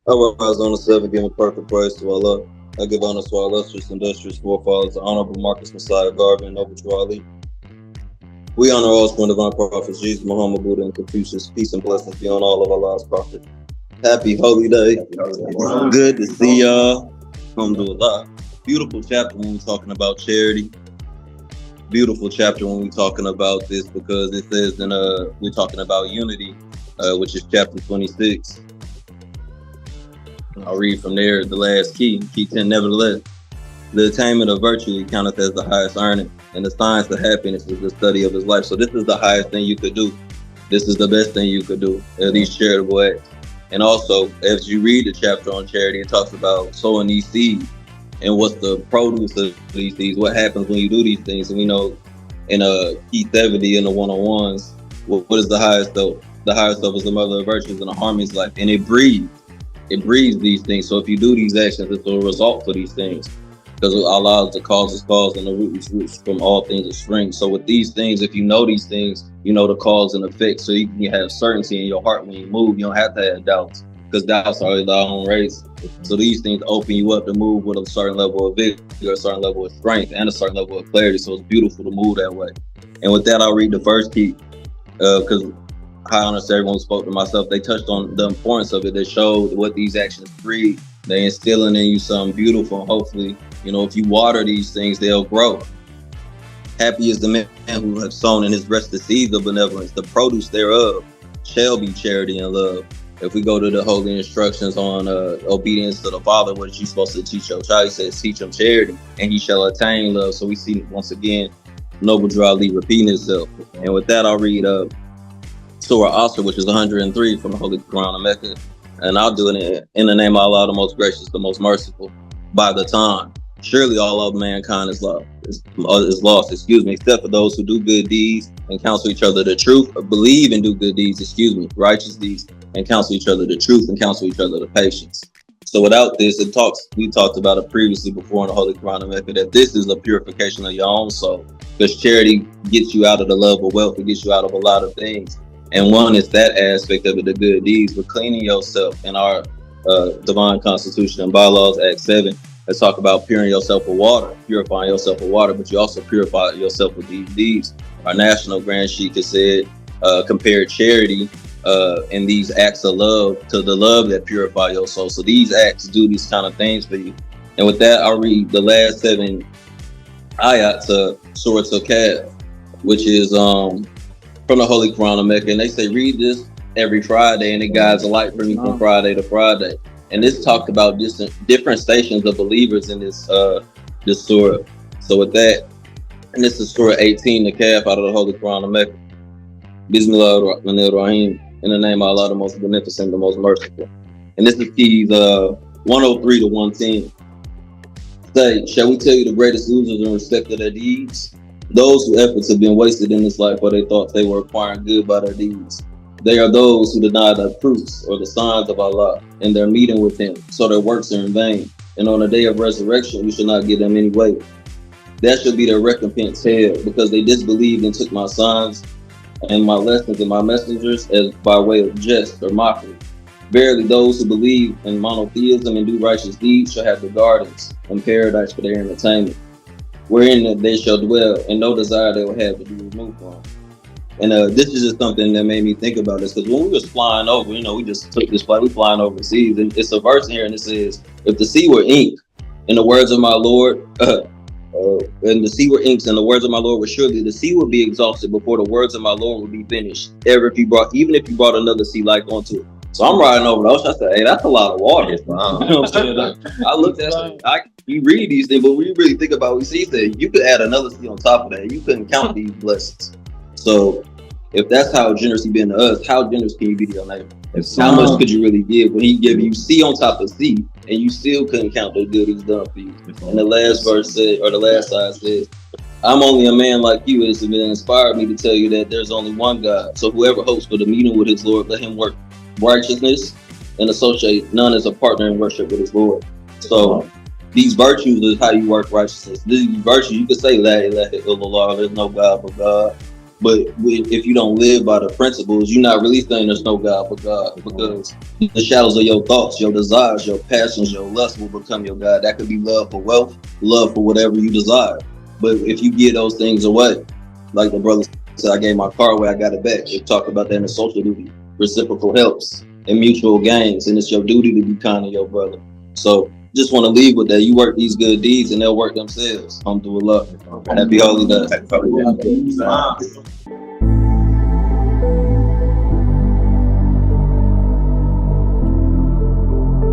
I rise on the seven, giving perfect praise to Allah. I give honor to our illustrious, industrious forefathers, the Honorable Marcus Messiah Garvey and Noble Drew Ali. We honor all sworn divine prophets, Jesus, Muhammad, Buddha, and Confucius. Peace and blessings be on all of Allah's prophets. Happy holy day. Good to see y'all. Alhamdulillah. Beautiful chapter when we're talking about charity. Beautiful chapter when we're talking about this because it says we're talking about unity, which is chapter 26. I'll read from there the last key 10. Nevertheless, the attainment of virtue counteth as the highest earning, and the science of happiness is the study of his life. So this is the highest thing you could do. This is the best thing you could do, these charitable acts. And also, as you read the chapter on charity, it talks about sowing these seeds and what's the produce of these seeds, what happens when you do these things. And we know in key 70 in the 101s, what is the highest of? The highest of is the mother of virtues and the harmony's life. And it breeds these things. So if you do these actions, it's a result for these things. Because Allah is the cause is cause and the root is roots from all things of spring. So with these things, if you know these things, you know the cause and effect. So you can have certainty in your heart when you move. You don't have to have doubts, because doubts are the own race. So these things open you up to move with a certain level of vigor, a certain level of strength, and a certain level of clarity. So it's beautiful to move that way. And with that, I'll read the first key, because high honor to everyone who spoke to myself. They touched on the importance of it. They showed what these actions breed. They instilling in you something beautiful. And hopefully, if you water these things, they'll grow. Happy is the man who has sown in his breast the seeds of benevolence. The produce thereof shall be charity and love. If we go to the holy instructions on obedience to the Father, what are you supposed to teach your child? He says, teach him charity, and he shall attain love. So we see, once again, Noble Drew Ali repeating himself. And with that, I'll read Surah Asr, which is 103 from the Holy Quran of Mecca. And I'll do it in the name of Allah, the most gracious, the most merciful. By the time, surely all of mankind is lost, except for those who do good deeds and counsel each other the truth, or believe and do good deeds, righteous deeds, and counsel each other the truth and counsel each other the patience. So without this, we talked about it previously before in the Holy Quran of Mecca, that this is a purification of your own soul. Because charity gets you out of the love of wealth, it gets you out of a lot of things. And one is that aspect of it, the good deeds, but cleaning yourself in our divine constitution and bylaws, Act 7. Let's talk about purifying yourself with water, but you also purify yourself with these deeds. Our national Grand Sheikh has said, compare charity and these acts of love to the love that purify your soul. So these acts do these kind of things for you. And with that, I'll read the last 7 ayat to Surah Al-Kahf, which is from the Holy Quran of Mecca. And they say, read this every Friday, and it guides a light for me from Friday to Friday. And this talked about different stations of believers in this surah. So with that, and this is Surah 18, the Kahf, out of the Holy Quran of Mecca. Bismillah ar-Rahman ar-Rahim. In the name of Allah, the most beneficent, the most merciful. And this is keys 103 to 110. Say, shall we tell you the greatest losers in respect of their deeds? Those whose efforts have been wasted in this life, where they thought they were acquiring good by their deeds. They are those who deny the proofs or the signs of Allah in their meeting with Him, so their works are in vain. And on the day of resurrection, we shall not give them any weight. That shall be their recompense hell, because they disbelieved and took my signs and my lessons and my messengers as by way of jest or mockery. Verily, those who believe in monotheism and do righteous deeds shall have the gardens and paradise for their entertainment, wherein they shall dwell, and no desire they will have to be removed from. And this is just something that made me think about this, because when we was flying over, we just took this flight, we flying overseas, and it's a verse in here, and it says, if the sea were ink, in the words of my Lord, and the sea were inks, and the words of my Lord were surely, the sea would be exhausted before the words of my Lord would be finished, even if you brought another sea like onto it. So I'm riding over the ocean. I said, hey, that's a lot of water. You know what I'm saying? I looked at it. You read these things, but when you really think about what we see, that you could add another sea on top of that. You couldn't count these blessings. So if that's how generous He been to us, how generous can you be to your neighbor? How much could you really give when He give you sea on top of sea, and you still couldn't count the good He's done for you? And the last verse said, or the last side says, I'm only a man like you. It has been inspired me to tell you that there's only one God. So whoever hopes for the meeting with his Lord, let him work righteousness and associate none as a partner in worship with his Lord. So these virtues is how you work righteousness. These virtues, you could say La ilaha illallah, there's no God but God. But if you don't live by the principles, you're not really saying there's no God but God, because the shadows of your thoughts, your desires, your passions, your lust will become your God. That could be love for wealth, love for whatever you desire. But if you give those things away, like the brother said, I gave my car away, I got it back. It talked about that in the social duty, reciprocal helps and mutual gains, and it's your duty to be kind to your brother. So just want to leave with that. You work these good deeds and they'll work themselves. Alhamdulillah. Happy holiday.